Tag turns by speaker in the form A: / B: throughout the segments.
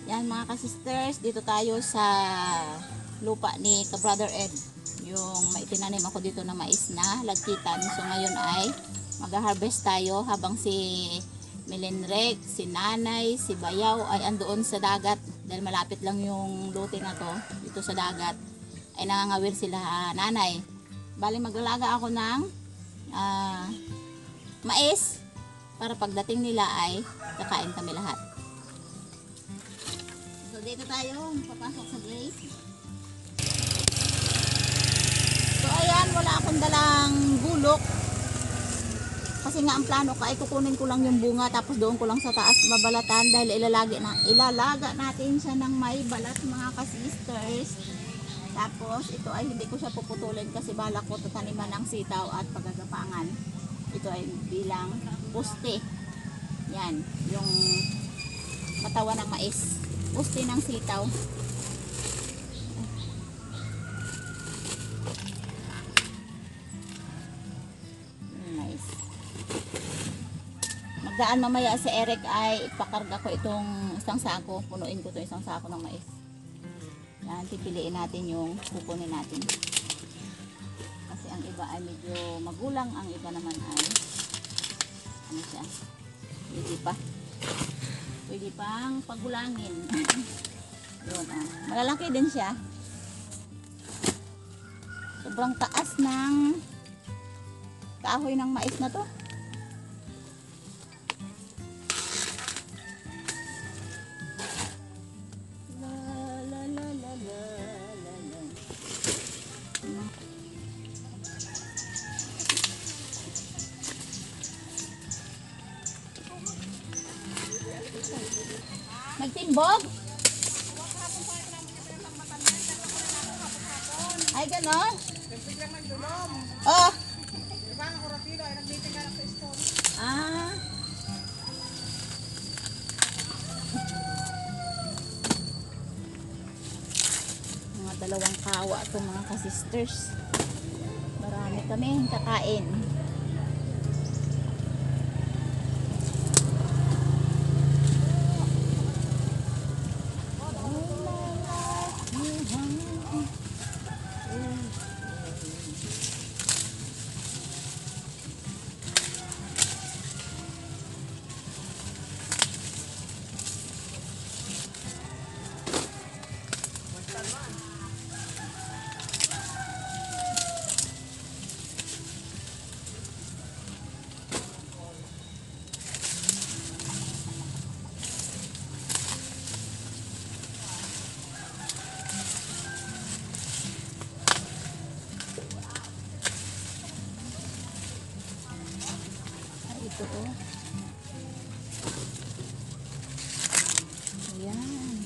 A: Yan mga ka-sisters, dito tayo sa lupa ni ka-brother Ed. Yung may tinanim ako dito na mais na lagkitan. So ngayon ay mag-harvest tayo habang si Milenrek, si Nanay, si Bayaw ay andoon sa dagat. Dahil malapit lang yung lote na to dito sa dagat. Ay nangangawil sila Nanay. Bali maglalaga ako ng mais para pagdating nila ay kakain kami lahat. So dito tayo, papasok sa gate. So ayan, wala akong dalang gulok. Kasi nga ang plano ko ay kukunin ko lang yung bunga tapos doon ko lang sa taas babalatan dahil ilalaga natin siya ng may balat mga ka-sisters. Tapos ito ay hindi ko siya puputulin kasi balak ko tataniman ng sitaw at pagagapangan. Ito ay bilang poste. Yan, yung katawan ng mais. Poste ng sitaw. Nice. Magdaan mamaya si Eric ay ipakarga ko itong isang sako. Punuin ko itong isang sako ng mais. Yan, pipiliin natin yung kukunin natin. Kasi ang iba ay medyo magulang, ang iba naman ay ano siya? Pwede pang pagulangin. Yun, malalaki din siya. Sobrang taas ng kahoy ng mais na to. Nagtimbog? Ay, gano'n? Oh! Ah! Mga dalawang kawa ito mga ka-sisters. Marami kami kakain. Ito oh. Ayan.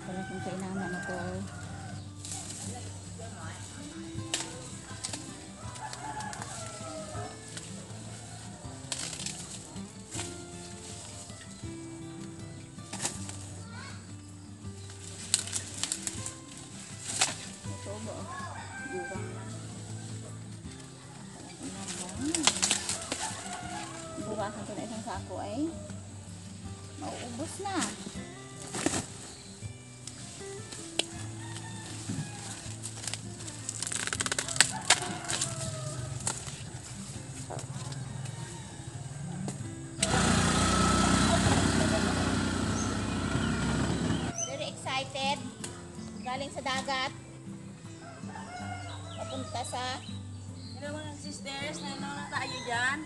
A: Para kung kainaman ito. Ito ba? Gurang lang. Bukasan ko na isang sako ay mauubos na. Very excited. Galing sa dagat. Papunta sa
B: Hello mga sisters, nanonood tayo dyan.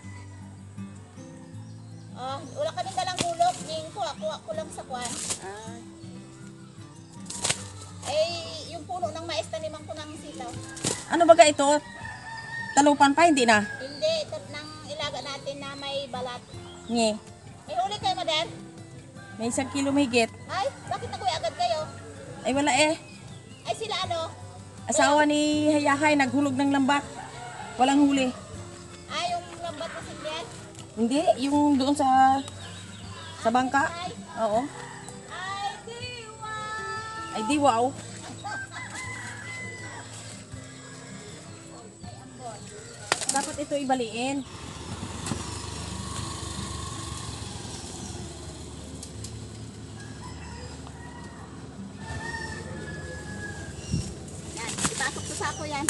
A: oh, wala kaming dalang gulok. Ning kuha ko lang sa kwan. Eh, yung puno ng mais taniman ko ng sitaw.
B: Ano baga ito? Talupan pa, hindi na?
A: Hindi, ito nang ilaga natin na may balat.
B: Nge.
A: May huli kayo, madam?
B: May 1 kilo mahigit.
A: Ay, bakit nakuya agad kayo?
B: Ay wala eh.
A: Ay, sila ano?
B: Asawa ni Hayahay, naghulog ng lambak. Walang huli.
A: Ay, yung lambat na sindihan?
B: Hindi, yung doon sa bangka.
A: Ay,
B: Oo.
A: ay, diwa!
B: Ay di wow. Dapat ito ibaliin.
A: sako yan.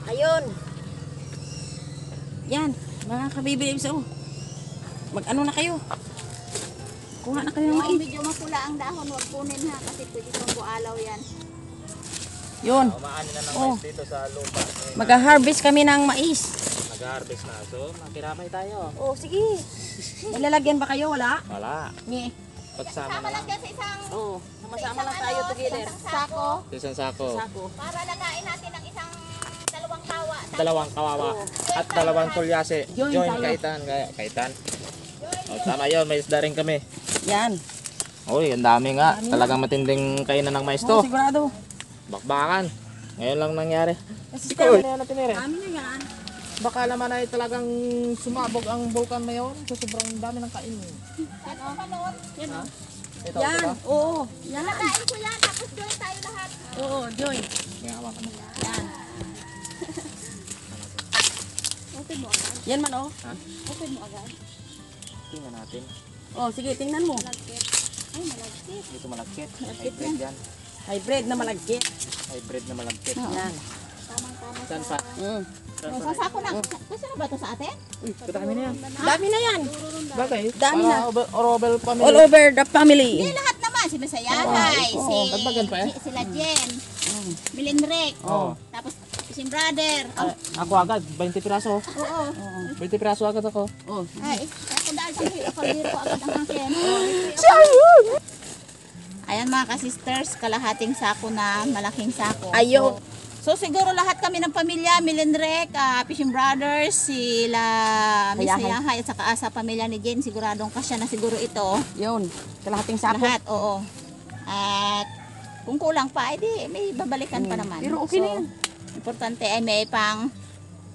B: Ayun. Yan, mga kabibili sa mag-ano na kayo. Kuha na kayo ng
A: Yung
B: mais.
A: medyo mapula ang dahon, huwag kunin ha, kasi pwede kong bualaw yan.
B: Yun.
C: Umaani na ng
B: Oh.
C: mais dito sa lupa.
B: Mag-harvest kami ng mais.
C: Nag-harvest na. So, makiramay tayo.
B: Oh, sige. Ilalagyan ba kayo? Wala?
C: Wala.
B: Ni.
C: Pagsama
A: Sama
C: na
A: lang
C: lang.
A: yan sa isang,
B: Oh, sama-sama lang tayo
A: ano,
B: together.
A: isang sako.
C: Isang sako.
B: Sako.
A: Para lagain natin ng isang dalawang tawa.
C: Dalawang kawawa. At dalawang tulyase.
B: Join
C: Join
B: tayo.
C: kaitan. Kaitan. Oh, tama yun. Mais na rin kami.
B: Yan.
C: Uy, ang dami nga. Talagang matinding kainan ng mais
B: Oh,
C: to.
B: sigurado.
C: Bakbakan. Ngayon lang nangyari.
B: Kasi
C: Ikaw, ano yan natin eh?
B: Kami na yan.
C: Baka naman ay talagang sumabog ang vulkan ngayon. So, sobrang dami ng kain.
A: Yan o. Yan o.
C: Ito,
B: Yan.
C: diba?
B: Oo. Yan.
A: Lagain ko yan, tapos join tayo lahat.
B: Oo, Joy.
C: May hawakan mo.
B: Yan.
A: Open mo agad.
B: Yan man oh.
C: Ha?
A: Open mo agad.
C: Tingnan natin.
B: Oh, sige, tingnan mo.
A: Malagkit. Ay, malagkit.
C: Dito malagkit.
A: Malagkit
C: Hybrid yan.
B: Hybrid na malagkit.
C: Hybrid na malagkit.
B: Yan.
A: Tamang-tama.
C: Saan pa?
B: Mm.
A: O, sasako na. Gusto na ba ito sa atin?
C: Uy, kadami na yan.
B: Dami na yan.
C: Bagay.
B: Dami na.
C: Orobel family.
B: All over the family.
A: Hindi lahat naman. Si Masayahay, si,
C: dagdagan pa eh.
A: sila Jen, Milinrek,
C: Oo.
A: tapos si brother.
C: Ay, ako agad, 20 piraso.
A: Oo.
C: 20 piraso agad ako.
B: Oh.
A: Ay, ako dahil sa hirap, pag-hiro ko agad ang akin. Ayan mga ka-sisters, kalahating sako na, malaking sako.
B: Ayaw.
A: So siguro lahat kami ng pamilya, Milenrek, Fishing Brothers, sila Miss
B: Hayahay.
A: Hayahay at saka sa pamilya ni Jen, siguradong kasya na siguro ito.
B: Yun. Kalahating sako.
A: Lahat, oo. At kung kulang pa, edi may babalikan pa naman.
B: Pero okay na yan.
A: Importante ay may pang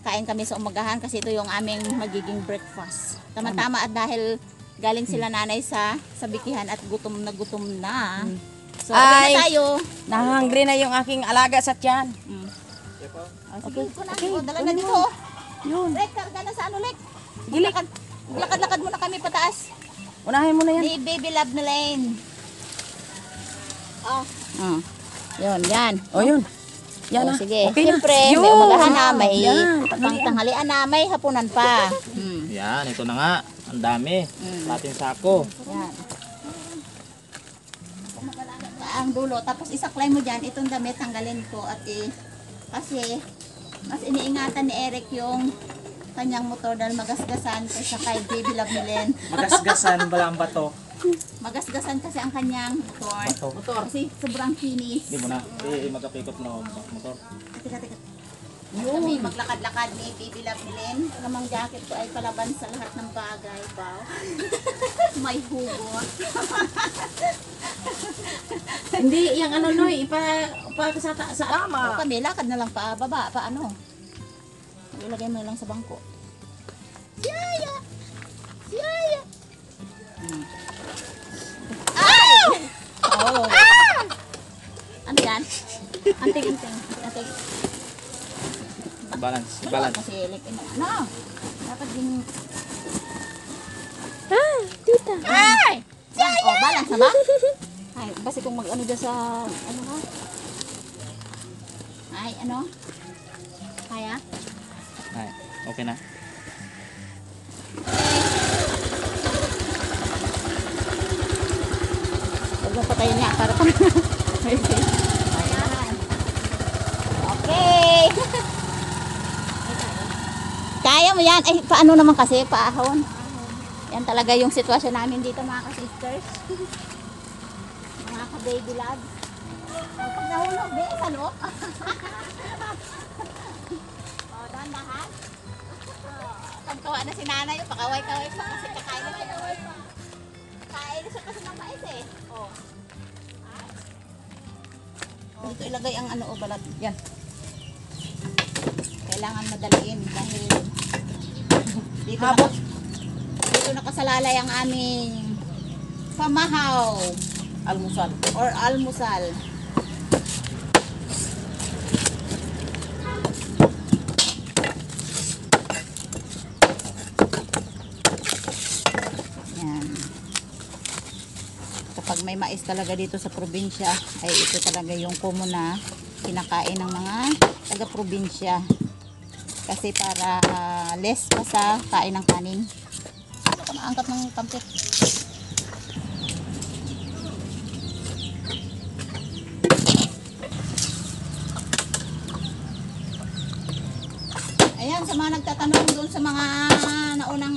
A: kain kami sa umagahan kasi ito yung aming magiging breakfast. Tama-tama at dahil galing sila nanay sa bikihan at gutom na. So, okay
B: Ay.
A: na tayo.
B: Nahangry na yung aking alaga sa tiyan.
A: Okay, okay. Dala na dito. Oh.
B: Yun.
A: Lek, karga na sa ano, Lek?
B: Gilik.
A: Lakad-lakad muna kami pataas.
B: Unahin mo na yan.
A: Ni Baby Love na Lane. Oh. Yun, yan.
B: Oh, yun. Yan
A: Oh,
B: na.
A: sige.
B: Okay na.
A: Siyempre,
B: Yun.
A: may umagahan na, may
B: Yan.
A: pangtanghalian na, may hapunan pa.
C: Yan, ito na nga. Ang dami. Ating sako.
A: Yan. Ang dulo, tapos isaklay mo dyan, itong damit tanggalin ko at kasi mas iniingatan ni Eric yung kanyang motor dahil magasgasan kaysa kay Baby Love Milen.
C: Magasgasan bala ang bato.
A: Magasgasan kasi ang kanyang motor.
C: Bato.
A: Kasi sobrang kinis.
C: Hindi mo na. Magkapikot na motor.
A: Teka. Kami maglakad-lakad ni Baby Love Milen. Namang jacket ko ay palaban sa lahat ng bagay. Wow. May hugot.
B: Hindi, yung ano noy, sa tama.
A: Kami, lakad na lang pa baba, pa ano. Ilagay mo na lang sa bangko. Siyaya! Siyaya! Ay! Oh. Ano yan? Anting.
C: Balance.
A: Kasi ano? Dapat din...
B: Tita.
A: Ay! Siyaya! Oh, balance na ba? Ay, basta kung mag-ano dyan sa... Ano ha? Ay, ano? Kaya?
C: Ay, okay na.
A: Huwag mo patayin niya para pang... Okay. Kaya mo yan. Ay, paano naman kasi? Paahon. Yan talaga yung sitwasyon namin dito mga ka-sisters. Mga ka-baby love. Pag nahulog, be, sa loob. O, dahan-dahan. Pagkawa na si nanay, pakaway-kaway pa kasi kakain na siya. Kain siya kasi ng mais eh. O. Dito ilagay ang ano o balat. Yan. Kailangan madaliin dahil dito, dito nakasalalay ang aming pamahaw
B: Almusal.
A: or almusal. may mais talaga dito sa probinsya, ay ito talaga yung common na kinakain ng mga taga-probinsya. Kasi para less pa sa kain ng kanin. Ano ka maangkat ng tampik? Ayan, sa mga nagtatanong doon sa mga naunang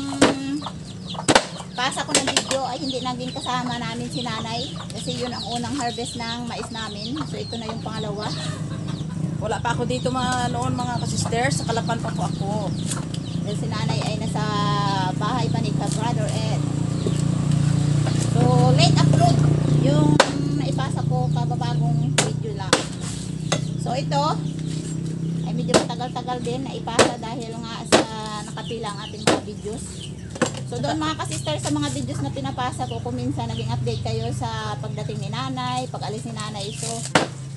A: pasa ko ng video ay hindi naging kasama namin si nanay kasi yun ang unang harvest ng mais namin. So ito na yung pangalawa.
B: Wala pa ako dito noon mga ka-sisters. Sa Kalapan pa po ako.
A: Dahil si nanay ay nasa bahay pa ni ka-brother Ed. So late upload yung naipasa ko kababagong video lang. So ito ay medyo matagal-tagal din na ipasa dahil nga sa nakapila ang ating mga videos. So doon mga ka-sister sa mga videos na pinapasa ko, kung minsan naging update kayo sa pagdating ni nanay, pag-alis ni nanay. So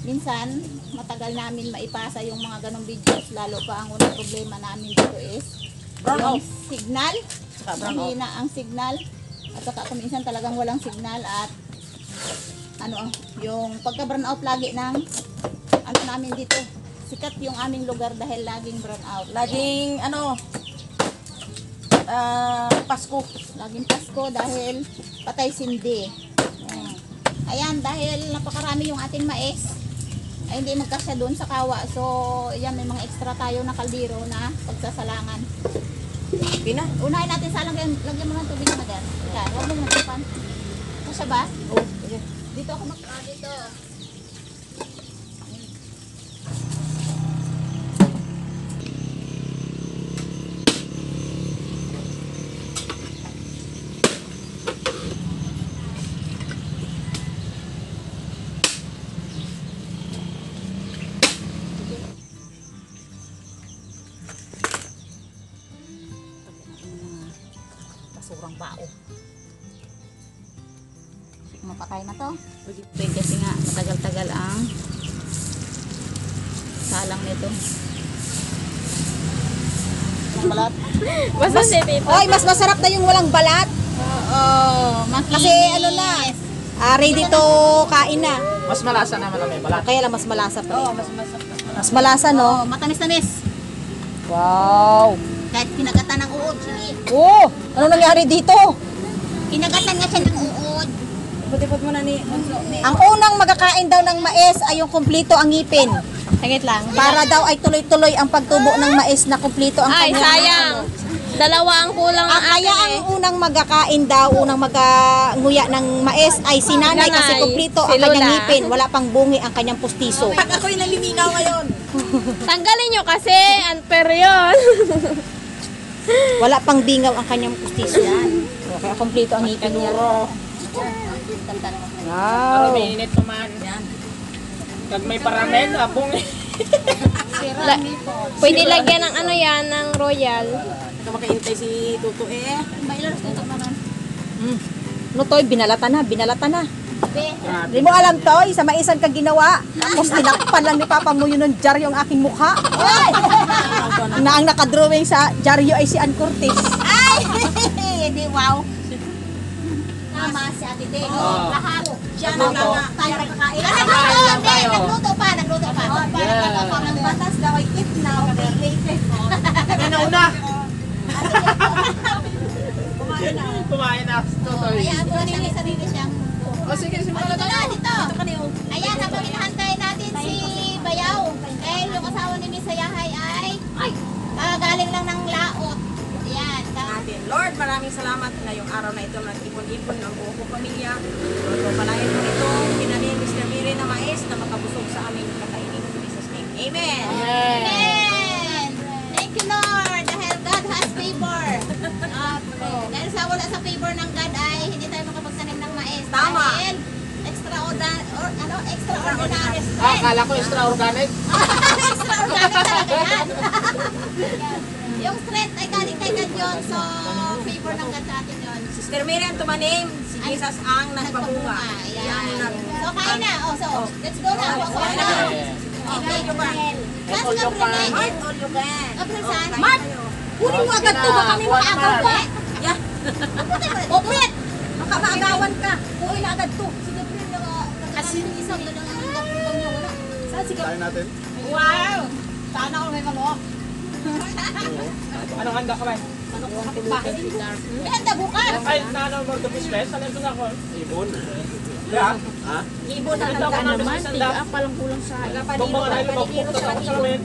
A: minsan matagal namin maipasa yung mga ganong videos, lalo pa ang unang problema namin dito is yung signal. Mahina ang signal at saka kung minsan talagang walang signal at ano yung pagka-brown out lagi ng ano namin dito. Sikat yung aming lugar dahil laging brown out.
B: Laging Pasko.
A: Laging Pasko dahil patay sindi. Ayan, dahil napakarami yung ating mais, ay hindi magkasya doon sa kawa. So, yan, may mga extra tayo na kaldero na pagsasalangan.
B: Pina?
A: Unahin natin sa lagyan mo ng tubig na der. Yan, huwag mo nagsipan. Kasya ba?
B: Oh, okay.
A: Dito ako dito. Basurang bao. Mapatay na to. Kasi nga matagal-tagal ang salang nito.
C: Balat.
D: Basta si Tito.
E: Oy, mas masarap na yung walang balat.
A: Oo,
E: Kasi ano na, ready to kain na.
C: Mas malasa naman na may balat.
E: Kaya lang mas malasa pa rin. Mas malasa, no?
A: Oh, matamis-tamis.
E: Wow.
A: Kahit kinagatan ng uod, sige.
E: Oh, ano nangyari dito?
A: Kinagatan nga siya ng uod.
B: Putipot mo na ni.
E: Ang unang magkakain daw ng mais ay yung kumplito ang ngipin.
A: Sagit lang.
E: Para daw ay tuloy-tuloy ang pagtubo ng mais na kumplito ang
D: Ay,
E: kanyang
D: sayang. Dalawa ang kulang ang
E: Kaya
D: akin
E: ang unang magkakain daw, unang magkanguya ng mais ay si nanay kasi
D: Nanay,
E: kumplito
D: si
E: ang kanyang
D: Lola.
E: ngipin. Wala pang bungi ang kanyang pustiso.
B: Pag ako'y naliligaw ngayon.
D: Tanggalin nyo kasi, unfair yun.
E: Wala pang bingaw ang kanyang pustiso. So, kaya kumplito ang ngipin niya.
C: Pero
E: Wow.
C: may init naman. Pag may paramen, abong
D: Pwede lagyan ng ano yan, ng royal.
B: Ito makaintay si Tuto eh.
A: Bailar ko ito naman.
E: No, Toy, binalata na.
A: Be,
E: Hindi mo alam, Toy, sa maisan ka ginawa. Tapos tinakpan lang ni Papa mo yun ng dyaryo ang aking mukha. Na ang nakadrawing sa dyaryo ay si Ann Curtis.
A: ay! Hindi, wow. Tama si Ate Te. Lahat. Siya na lang tayo nakakain. Nagluto pa. Nagluto pa. Ang batas daw ay eat now, pay later.
C: Kaya nauna. Kumain na. Tutoy.
A: Kaya ito na siya sarili siyang.
C: O sige, simulan
A: Dito
C: na.
A: na, dito. Ayan, habang inahantay natin si Bayaw. Dahil yung asawa ni Miss Sayahay ay galing lang ng laot. Ayan.
B: Natin. Lord, maraming salamat ngayong araw na ito nag-ipon-ipon ng buong kong pamilya. Lord, palayan mo ito, kinanin Mr. Miri na mais na makabusog sa aming kakainin. In Jesus' name. Amen.
A: Amen. Thank you, Lord. Dahil God has favor. Dahil sa wala sa favor ng God ay hindi tayo makapagtanim ng mais.
B: Tama.
A: Dahil extraordinary
C: Akala ko extra organic.
A: extraordinary talaga yan. Yung strength ay galing kay God yun. So, favor ng God sa atin yun.
B: Sister Miri ang tumanim, si Jesus ang nagbabunga.
A: Ayan. So, kain na. Oh, so, let's go na. Kain na. Okay, Gabriel. Saan si Gabriel?
B: Mark, all you can.
A: Gabriel, saan?
B: Mark!
A: Kunin mo agad to. Baka may maagaw pa.
B: Yeah.
A: Opit!
E: Baka maagawan ka. Kuhin na agad to. Sige po. Isang dalang niya wala. Saan si
C: Tayo natin.
A: Wow! Sana ako may manok.
C: Anong handa ka ba?
A: May handa bukas.
C: Ay, naano mo ito business? Alam ko na ako. Ibon. Kaya? Ha?
A: Ibon na
C: Ito ka
A: lang.
C: namin sa sanda.
D: palang kulang sa
C: Itong mga nalibagpok na sa amin.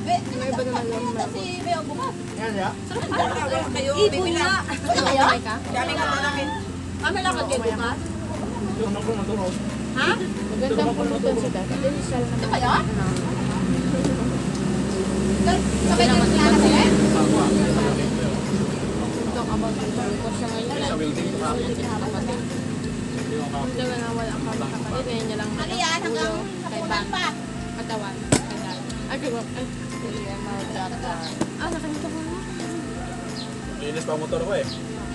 A: May iba naman lang. Si Beo bukas.
C: Yan ya.
E: ibon niya?
A: Ano kayo?
B: Dami nga namin.
A: Kami lakad kayo bukas.
C: Yung ako matulog.
A: Ha?
D: Magandang pulutan sila.
A: Ito kayo? Sabay kayo sinanay?
D: Talk about the purpose siya ngayon.
C: Sa building.
D: Hindi na wala ang kapatid. Ngayon niya lang
A: Ano yan? Hanggang hapunan pa.
D: katawan. Ay, diba? Ay, nakita ko na.
C: Linis pa ang motor ko eh.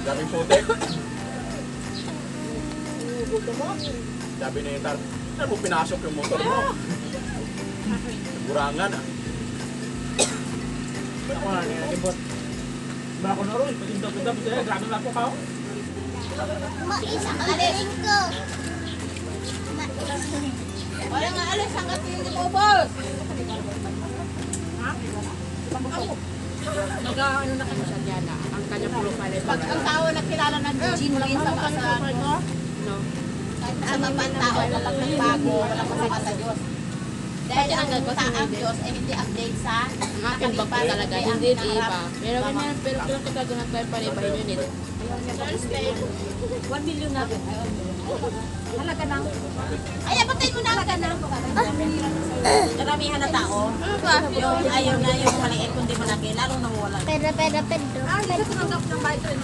C: Daming putik. Sabi na yung tar, saan mo pinasok yung motor mo? Gurangan ah. Ako na, nilagibot. Ba ako na rin, patinta-pinta, grabe na po kao.
A: Alaling ko. Wala nga alis hanggat hindi mo boss.
D: Nag-ano na kami sa Diana. Ang kanya profile ay
A: Pag ang tao nakilala ng genuine sa
D: No.
A: kahit sa mga tao na pag nagbago, walang masama sa Diyos. Dahil ang Diyos ay hindi update sa
D: Akin ba
A: nakalipas,
D: talaga?
A: ang
D: Hindi
A: naharap.
D: iba. Pero kung kagagahan tayo pare-parin yun ito.
E: 1 million na. Halaga ng
A: Ay, apatay mo na ang ganun.
B: Karamihan na tao. Yung ayaw na yung maliit kundi malaki, lalong nawawala.
E: Ah, hindi ka tumanggap ng bayad.